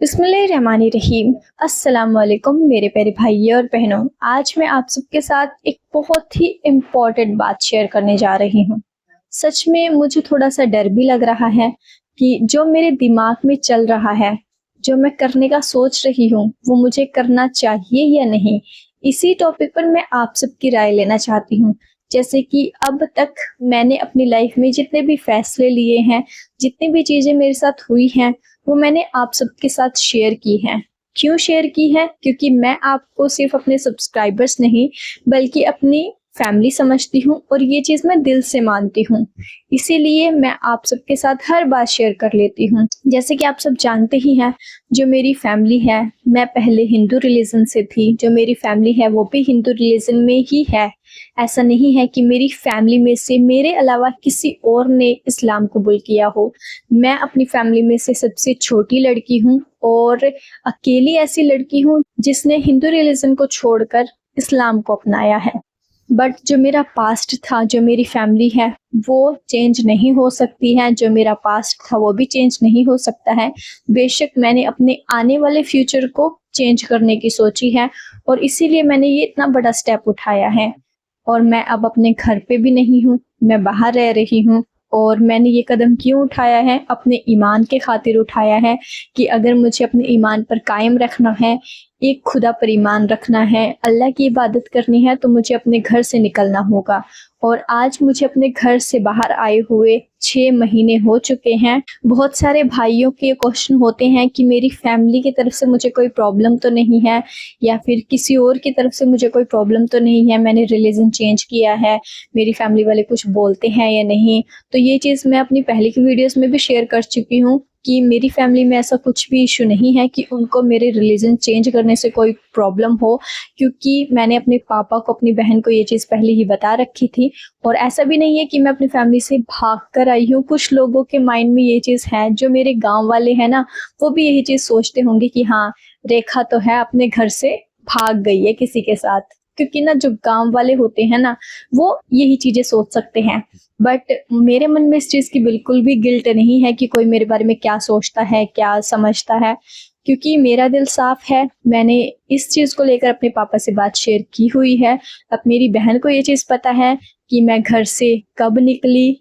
बिस्मिल्लाहिर्रहमानिर्रहीम। अस्सलाम वालेकुम मेरे प्यारे भाई और बहनों। आज मैं आप सबके साथ एक बहुत ही इम्पोर्टेंट बात शेयर करने जा रही हूँ। सच में मुझे थोड़ा सा डर भी लग रहा है कि जो मेरे दिमाग में चल रहा है, जो मैं करने का सोच रही हूँ, वो मुझे करना चाहिए या नहीं। इसी टॉपिक पर मैं आप सबकी राय लेना चाहती हूँ। जैसे कि अब तक मैंने अपनी लाइफ में जितने भी फैसले लिए हैं, जितनी भी चीज़ें मेरे साथ हुई हैं, वो मैंने आप सबके साथ शेयर की हैं। क्यों शेयर की है? क्योंकि मैं आपको सिर्फ अपने सब्सक्राइबर्स नहीं बल्कि अपनी फैमिली समझती हूँ और ये चीज़ मैं दिल से मानती हूँ। इसीलिए मैं आप सबके साथ हर बात शेयर कर लेती हूँ। जैसे कि आप सब जानते ही हैं, जो मेरी फैमिली है, मैं पहले हिंदू रिलीजन से थी। जो मेरी फैमिली है वो भी हिंदू रिलीजन में ही है। ऐसा नहीं है कि मेरी फैमिली में से मेरे अलावा किसी और ने इस्लाम कबूल किया हो। मैं अपनी फैमिली में से सबसे छोटी लड़की हूँ और अकेली ऐसी लड़की हूँ जिसने हिंदू रिलीजन को छोड़कर इस्लाम को अपनाया है। बट जो मेरा पास्ट था, जो मेरी फैमिली है, वो चेंज नहीं हो सकती है। जो मेरा पास्ट था वो भी चेंज नहीं हो सकता है। बेशक मैंने अपने आने वाले फ्यूचर को चेंज करने की सोची है और इसीलिए मैंने ये इतना बड़ा स्टेप उठाया है। और मैं अब अपने घर पे भी नहीं हूँ, मैं बाहर रह रही हूँ। और मैंने ये कदम क्यों उठाया है? अपने ईमान के खातिर उठाया है कि अगर मुझे अपने ईमान पर कायम रखना है, एक खुदा पर ईमान रखना है, अल्लाह की इबादत करनी है, तो मुझे अपने घर से निकलना होगा। और आज मुझे अपने घर से बाहर आए हुए 6 महीने हो चुके हैं। बहुत सारे भाइयों के क्वेश्चन होते हैं कि मेरी फैमिली की तरफ से मुझे कोई प्रॉब्लम तो नहीं है, या फिर किसी और की तरफ से मुझे कोई प्रॉब्लम तो नहीं है, मैंने रिलीजन चेंज किया है, मेरी फैमिली वाले कुछ बोलते हैं या नहीं। तो ये चीज़ मैं अपनी पहले की वीडियोस में भी शेयर कर चुकी हूँ कि मेरी फैमिली में ऐसा कुछ भी इशू नहीं है कि उनको मेरे रिलीजन चेंज करने से कोई प्रॉब्लम हो, क्योंकि मैंने अपने पापा को, अपनी बहन को ये चीज़ पहले ही बता रखी थी। और ऐसा भी नहीं है कि मैं अपनी फैमिली से भाग कर आई हूँ। कुछ लोगों के माइंड में ये चीज़ है, जो मेरे गाँव वाले हैं ना, वो भी यही चीज़ सोचते होंगे कि हाँ, रेखा तो है अपने घर से भाग गई है किसी के साथ। क्योंकि ना जो गाँव वाले होते हैं ना, वो यही चीज़ें सोच सकते हैं। बट मेरे मन में इस चीज़ की बिल्कुल भी गिल्ट नहीं है कि कोई मेरे बारे में क्या सोचता है, क्या समझता है, क्योंकि मेरा दिल साफ है। मैंने इस चीज़ को लेकर अपने पापा से बात शेयर की हुई है। अब मेरी बहन को ये चीज़ पता है कि मैं घर से कब निकली,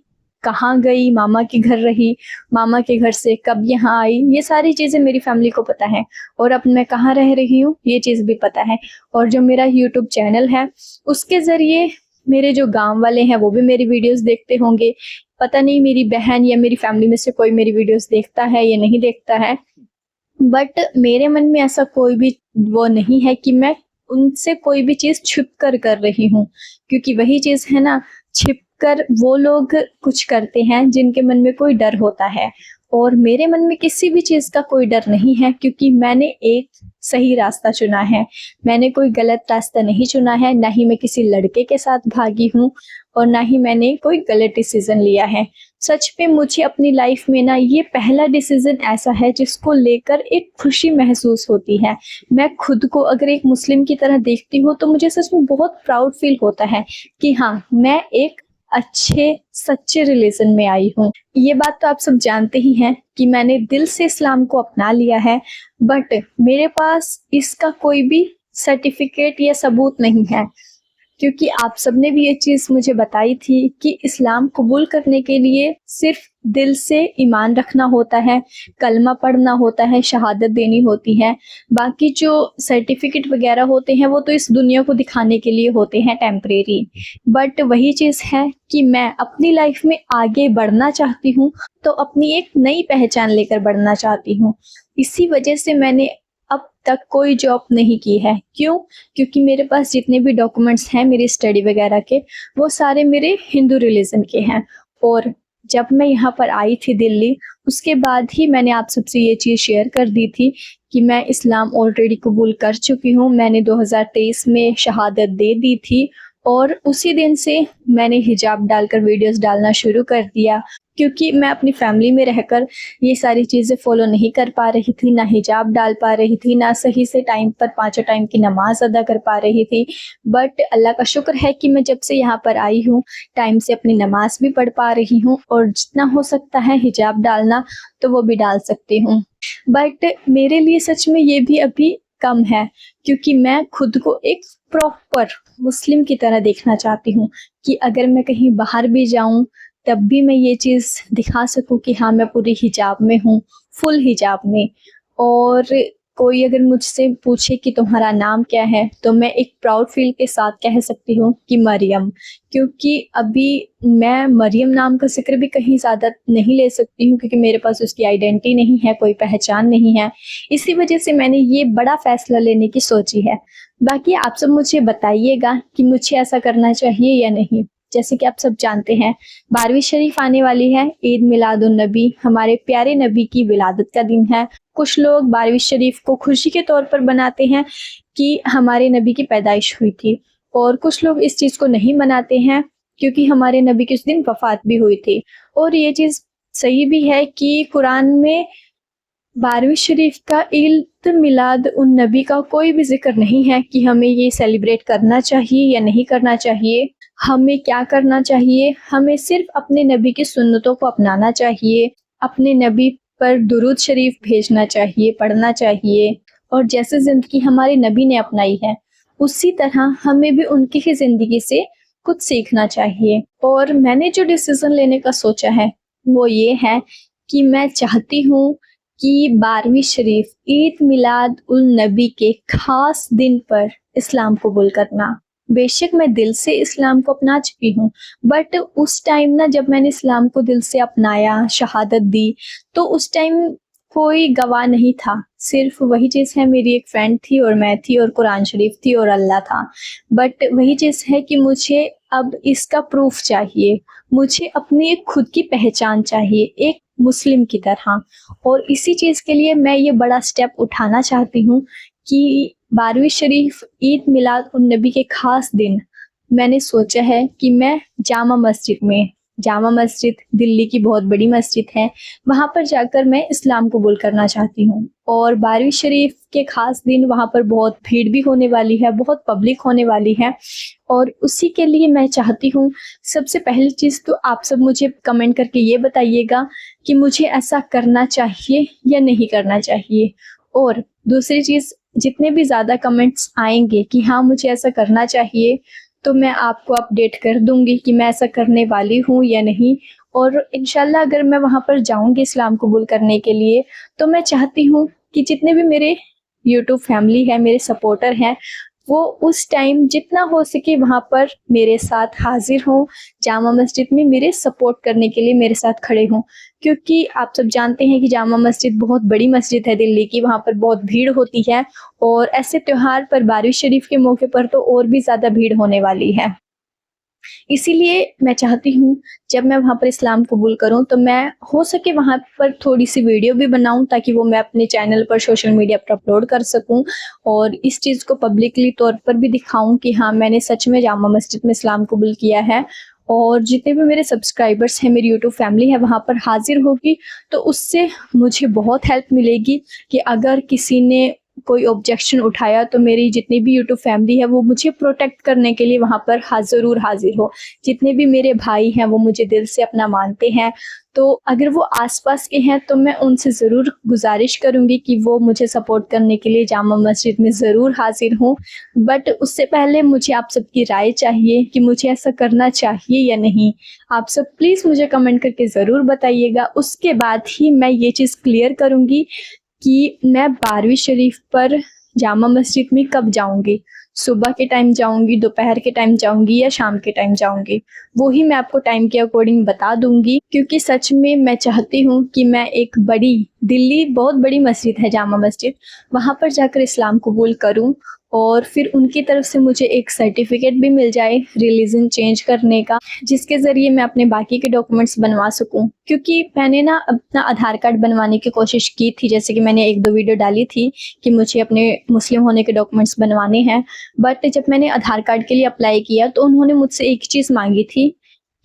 कहाँ गई, मामा के घर रही, मामा के घर से कब यहाँ आई, ये सारी चीज़ें मेरी फैमिली को पता है। और अब मैं कहाँ रह रही हूँ ये चीज़ भी पता है। और जो मेरा यूट्यूब चैनल है, उसके ज़रिए मेरे जो गांव वाले हैं वो भी मेरी वीडियोस देखते होंगे। पता नहीं मेरी बहन या मेरी फैमिली में से कोई मेरी वीडियोस देखता है या नहीं देखता है, बट मेरे मन में ऐसा कोई भी वो नहीं है कि मैं उनसे कोई भी चीज़ छुप कर रही हूँ। क्योंकि वही चीज़ है ना, छिप कर वो लोग कुछ करते हैं जिनके मन में कोई डर होता है। और मेरे मन में किसी भी चीज़ का कोई डर नहीं है, क्योंकि मैंने एक सही रास्ता चुना है। मैंने कोई गलत रास्ता नहीं चुना है, ना ही मैं किसी लड़के के साथ भागी हूँ और ना ही मैंने कोई गलत डिसीजन लिया है। सच में मुझे अपनी लाइफ में ना ये पहला डिसीजन ऐसा है जिसको लेकर एक खुशी महसूस होती है। मैं खुद को अगर एक मुस्लिम की तरह देखती हूँ तो मुझे सच में बहुत प्राउड फील होता है कि हाँ, मैं एक अच्छे सच्चे रिलीजन में आई हूँ। ये बात तो आप सब जानते ही हैं कि मैंने दिल से इस्लाम को अपना लिया है, बट मेरे पास इसका कोई भी सर्टिफिकेट या सबूत नहीं है। क्योंकि आप सबने भी ये चीज़ मुझे बताई थी कि इस्लाम कबूल करने के लिए सिर्फ दिल से ईमान रखना होता है, कलमा पढ़ना होता है, शहादत देनी होती है। बाकी जो सर्टिफिकेट वगैरह होते हैं वो तो इस दुनिया को दिखाने के लिए होते हैं, टेम्परेरी। बट वही चीज़ है कि मैं अपनी लाइफ में आगे बढ़ना चाहती हूँ, तो अपनी एक नई पहचान लेकर बढ़ना चाहती हूँ। इसी वजह से मैंने अब तक कोई जॉब नहीं की है। क्यों? क्योंकि मेरे पास जितने भी डॉक्यूमेंट्स हैं मेरी स्टडी वगैरह के, वो सारे मेरे हिंदू रिलीजन के हैं। और जब मैं यहाँ पर आई थी दिल्ली, उसके बाद ही मैंने आप सबसे ये चीज़ शेयर कर दी थी कि मैं इस्लाम ऑलरेडी कबूल कर चुकी हूँ। मैंने 2023 में शहादत दे दी थी और उसी दिन से मैंने हिजाब डालकर वीडियोस डालना शुरू कर दिया। क्योंकि मैं अपनी फैमिली में रहकर ये सारी चीज़ें फॉलो नहीं कर पा रही थी, ना हिजाब डाल पा रही थी, ना सही से टाइम पर पाँचों टाइम की नमाज अदा कर पा रही थी। बट अल्लाह का शुक्र है कि मैं जब से यहाँ पर आई हूँ टाइम से अपनी नमाज भी पढ़ पा रही हूँ और जितना हो सकता है हिजाब डालना तो वो भी डाल सकती हूँ। बट मेरे लिए सच में ये भी अभी कम है, क्योंकि मैं खुद को एक प्रॉपर मुस्लिम की तरह देखना चाहती हूँ कि अगर मैं कहीं बाहर भी जाऊँ तब भी मैं ये चीज़ दिखा सकूँ कि हाँ मैं पूरी हिजाब में हूँ, फुल हिजाब में। और कोई अगर मुझसे पूछे कि तुम्हारा नाम क्या है तो मैं एक प्राउड फील के साथ कह सकती हूँ कि मरियम, क्योंकि अभी मैं मरियम नाम का जिक्र भी कहीं ज़्यादा नहीं ले सकती हूँ क्योंकि मेरे पास उसकी आइडेंटिटी नहीं है, कोई पहचान नहीं है। इसी वजह से मैंने ये बड़ा फैसला लेने की सोची है। बाकी आप सब मुझे बताइएगा कि मुझे ऐसा करना चाहिए या नहीं। जैसे कि आप सब जानते हैं 12वीं शरीफ आने वाली है, ईद मिलादुन नबी, हमारे प्यारे नबी की विलादत का दिन है। कुछ लोग 12वीं शरीफ को खुशी के तौर पर बनाते हैं कि हमारे नबी की पैदाइश हुई थी, और कुछ लोग इस चीज़ को नहीं मनाते हैं क्योंकि हमारे नबी की उस दिन वफात भी हुई थी। और ये चीज़ सही भी है कि कुरान में 12वीं शरीफ का ईद मिलाद उन नबी का कोई भी जिक्र नहीं है कि हमें ये सेलिब्रेट करना चाहिए या नहीं करना चाहिए, हमें क्या करना चाहिए। हमें सिर्फ अपने नबी की सुन्नतों को अपनाना चाहिए, अपने नबी पर दुरूद शरीफ भेजना चाहिए, पढ़ना चाहिए, और जैसे ज़िंदगी हमारे नबी ने अपनाई है उसी तरह हमें भी उनकी ही ज़िंदगी से कुछ सीखना चाहिए। और मैंने जो डिसीज़न लेने का सोचा है वो ये है कि मैं चाहती हूँ कि 12वीं शरीफ ईद मिलाद उल नबी के खास दिन पर इस्लाम कबूल करना। बेशक मैं दिल से इस्लाम को अपना चुकी हूँ, बट उस टाइम ना जब मैंने इस्लाम को दिल से अपनाया, शहादत दी, तो उस टाइम कोई गवाह नहीं था, सिर्फ वही चीज़ है, मेरी एक फ्रेंड थी और मैं थी और कुरान शरीफ थी और अल्लाह था। बट वही चीज़ है कि मुझे अब इसका प्रूफ चाहिए, मुझे अपनी एक खुद की पहचान चाहिए एक मुस्लिम की तरह। और इसी चीज़ के लिए मैं ये बड़ा स्टेप उठाना चाहती हूँ कि 12वीं शरीफ ईद मिलाद उन नबी के खास दिन मैंने सोचा है कि मैं जामा मस्जिद में, जामा मस्जिद दिल्ली की बहुत बड़ी मस्जिद है, वहाँ पर जाकर मैं इस्लाम कबूल करना चाहती हूँ। और 12वीं शरीफ के खास दिन वहाँ पर बहुत भीड़ भी होने वाली है, बहुत पब्लिक होने वाली है, और उसी के लिए मैं चाहती हूँ सबसे पहली चीज़ तो आप सब मुझे कमेंट करके ये बताइएगा कि मुझे ऐसा करना चाहिए या नहीं करना चाहिए। और दूसरी चीज़, जितने भी ज़्यादा कमेंट्स आएंगे कि हाँ मुझे ऐसा करना चाहिए तो मैं आपको अपडेट कर दूंगी कि मैं ऐसा करने वाली हूँ या नहीं। और इंशाल्लाह अगर मैं वहाँ पर जाऊंगी इस्लाम कबूल करने के लिए तो मैं चाहती हूँ कि जितने भी मेरे यूट्यूब फैमिली है, मेरे सपोर्टर हैं, वो उस टाइम जितना हो सके वहाँ पर मेरे साथ हाजिर हों, जामा मस्जिद में मेरे सपोर्ट करने के लिए मेरे साथ खड़े हों। क्योंकि आप सब जानते हैं कि जामा मस्जिद बहुत बड़ी मस्जिद है दिल्ली की, वहाँ पर बहुत भीड़ होती है, और ऐसे त्योहार पर 12वीं शरीफ के मौके पर तो और भी ज़्यादा भीड़ होने वाली है। इसीलिए मैं चाहती हूँ जब मैं वहाँ पर इस्लाम कबूल करूँ तो मैं हो सके वहाँ पर थोड़ी सी वीडियो भी बनाऊँ ताकि वो मैं अपने चैनल पर सोशल मीडिया पर अपलोड कर सकूँ, और इस चीज़ को पब्लिकली तौर पर भी दिखाऊँ कि हाँ मैंने सच में जामा मस्जिद में इस्लाम कबूल किया है। और जितने भी मेरे सब्सक्राइबर्स हैं, मेरी यूट्यूब फैमिली है वहाँ पर हाजिर होगी तो उससे मुझे बहुत हेल्प मिलेगी कि अगर किसी ने कोई ऑब्जेक्शन उठाया तो मेरी जितनी भी यूट्यूब फैमिली है वो मुझे प्रोटेक्ट करने के लिए वहाँ पर ज़रूर हाजिर हो। जितने भी मेरे भाई हैं वो मुझे दिल से अपना मानते हैं, तो अगर वो आसपास के हैं तो मैं उनसे ज़रूर गुजारिश करूँगी कि वो मुझे सपोर्ट करने के लिए जामा मस्जिद में ज़रूर हाजिर हों। बट उससे पहले मुझे आप सबकी राय चाहिए कि मुझे ऐसा करना चाहिए या नहीं। आप सब प्लीज़ मुझे कमेंट करके ज़रूर बताइएगा, उसके बाद ही मैं ये चीज़ क्लियर करूँगी कि मैं 12वीं शरीफ पर जामा मस्जिद में कब जाऊंगी, सुबह के टाइम जाऊंगी, दोपहर के टाइम जाऊंगी या शाम के टाइम जाऊंगी, वो ही मैं आपको टाइम के अकॉर्डिंग बता दूंगी। क्योंकि सच में मैं चाहती हूँ कि मैं एक बड़ी, दिल्ली बहुत बड़ी मस्जिद है जामा मस्जिद, वहाँ पर जाकर इस्लाम कबूल करूँ और फिर उनकी तरफ से मुझे एक सर्टिफिकेट भी मिल जाए रिलीजन चेंज करने का, जिसके ज़रिए मैं अपने बाकी के डॉक्यूमेंट्स बनवा सकूं। क्योंकि मैंने ना अपना आधार कार्ड बनवाने की कोशिश की थी, जैसे कि मैंने 1-2 वीडियो डाली थी कि मुझे अपने मुस्लिम होने के डॉक्यूमेंट्स बनवाने हैं। बट जब मैंने आधार कार्ड के लिए अप्लाई किया तो उन्होंने मुझसे एक चीज़ मांगी थी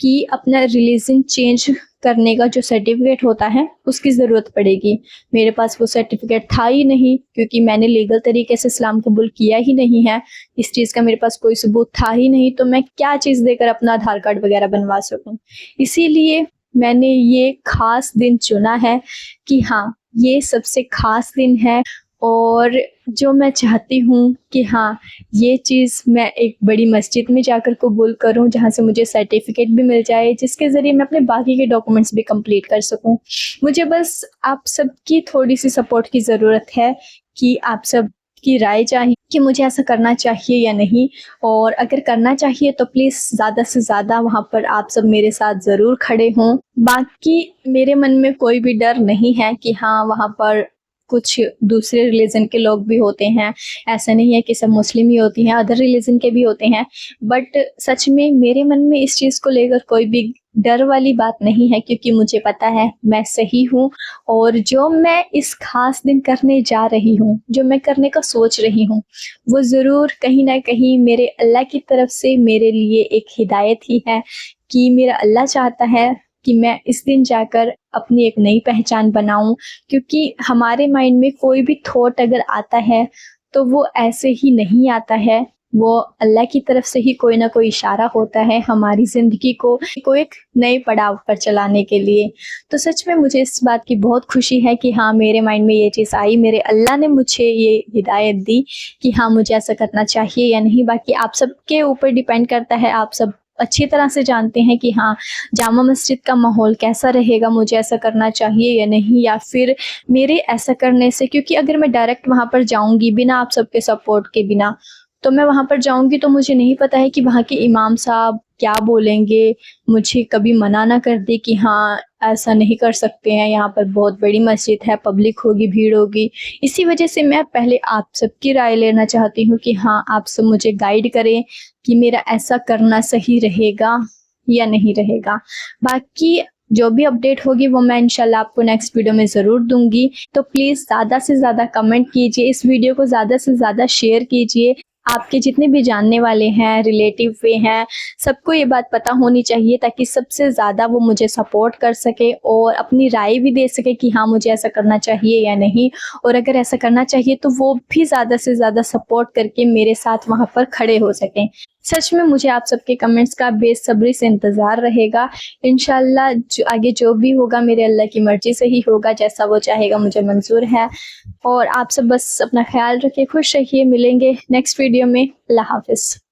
कि अपना रिलीजन चेंज करने का जो सर्टिफिकेट होता है उसकी ज़रूरत पड़ेगी। मेरे पास वो सर्टिफिकेट था ही नहीं, क्योंकि मैंने लीगल तरीके से इस्लाम कबूल किया ही नहीं है। इस चीज़ का मेरे पास कोई सबूत था ही नहीं, तो मैं क्या चीज़ देकर अपना आधार कार्ड वगैरह बनवा सकूं। इसीलिए मैंने ये ख़ास दिन चुना है कि हाँ, ये सबसे ख़ास दिन है और जो मैं चाहती हूँ कि हाँ, ये चीज़ मैं एक बड़ी मस्जिद में जाकर कबूल करूँ, जहाँ से मुझे सर्टिफिकेट भी मिल जाए, जिसके ज़रिए मैं अपने बाकी के डॉक्यूमेंट्स भी कंप्लीट कर सकूँ। मुझे बस आप सबकी थोड़ी-सी सपोर्ट की ज़रूरत है कि आप सब की राय चाहिए कि मुझे ऐसा करना चाहिए या नहीं, और अगर करना चाहिए तो प्लीज़ ज़्यादा से ज़्यादा वहाँ पर आप सब मेरे साथ ज़रूर खड़े हों। बाकी मेरे मन में कोई भी डर नहीं है कि हाँ, वहाँ पर कुछ दूसरे रिलीजन के लोग भी होते हैं, ऐसा नहीं है कि सब मुस्लिम ही होती हैं, अदर रिलीजन के भी होते हैं। बट सच में मेरे मन में इस चीज़ को लेकर कोई भी डर वाली बात नहीं है, क्योंकि मुझे पता है मैं सही हूँ और जो मैं इस खास दिन करने जा रही हूँ, जो मैं करने का सोच रही हूँ, वो ज़रूर कहीं ना कहीं मेरे अल्लाह की तरफ से मेरे लिए एक हिदायत ही है कि मेरा अल्लाह चाहता है कि मैं इस दिन जाकर अपनी एक नई पहचान बनाऊं। क्योंकि हमारे माइंड में कोई भी थॉट अगर आता है तो वो ऐसे ही नहीं आता है, वो अल्लाह की तरफ से ही कोई ना कोई इशारा होता है हमारी ज़िंदगी को एक नए पड़ाव पर चलाने के लिए। तो सच में मुझे इस बात की बहुत खुशी है कि हाँ, मेरे माइंड में ये चीज़ आई, मेरे अल्लाह ने मुझे ये हिदायत दी कि हाँ, मुझे ऐसा करना चाहिए या नहीं। बाकी आप सबके ऊपर डिपेंड करता है, आप सब अच्छी तरह से जानते हैं कि हाँ, जामा मस्जिद का माहौल कैसा रहेगा, मुझे ऐसा करना चाहिए या नहीं, या फिर मेरे ऐसा करने से, क्योंकि अगर मैं डायरेक्ट वहाँ पर जाऊँगी बिना आप सबके सपोर्ट के बिना, तो मैं वहाँ पर जाऊँगी तो मुझे नहीं पता है कि वहाँ के इमाम साहब क्या बोलेंगे, मुझे कभी मना ना कर दे कि हाँ, ऐसा नहीं कर सकते हैं, यहाँ पर बहुत बड़ी मस्जिद है, पब्लिक होगी, भीड़ होगी। इसी वजह से मैं पहले आप सबकी राय लेना चाहती हूँ कि हाँ, आप सब मुझे गाइड करें कि मेरा ऐसा करना सही रहेगा या नहीं रहेगा। बाकी जो भी अपडेट होगी वो मैं इंशाल्लाह आपको नेक्स्ट वीडियो में ज़रूर दूंगी। तो प्लीज़ ज़्यादा से ज़्यादा कमेंट कीजिए, इस वीडियो को ज़्यादा से ज़्यादा शेयर कीजिए। आपके जितने भी जानने वाले हैं, रिलेटिव वे हैं, सबको ये बात पता होनी चाहिए, ताकि सबसे ज़्यादा वो मुझे सपोर्ट कर सके और अपनी राय भी दे सके कि हाँ, मुझे ऐसा करना चाहिए या नहीं। और अगर ऐसा करना चाहिए तो वो भी ज़्यादा से ज़्यादा सपोर्ट करके मेरे साथ वहाँ पर खड़े हो सकें। सच में मुझे आप सबके कमेंट्स का बेसब्री से इंतज़ार रहेगा। इंशाल्लाह आगे जो भी होगा मेरे अल्लाह की मर्ज़ी से ही होगा, जैसा वो चाहेगा मुझे मंजूर है। और आप सब बस अपना ख्याल रखिए, खुश रहिए, मिलेंगे नेक्स्ट वीडियो में। अल्लाह हाफ़िज़।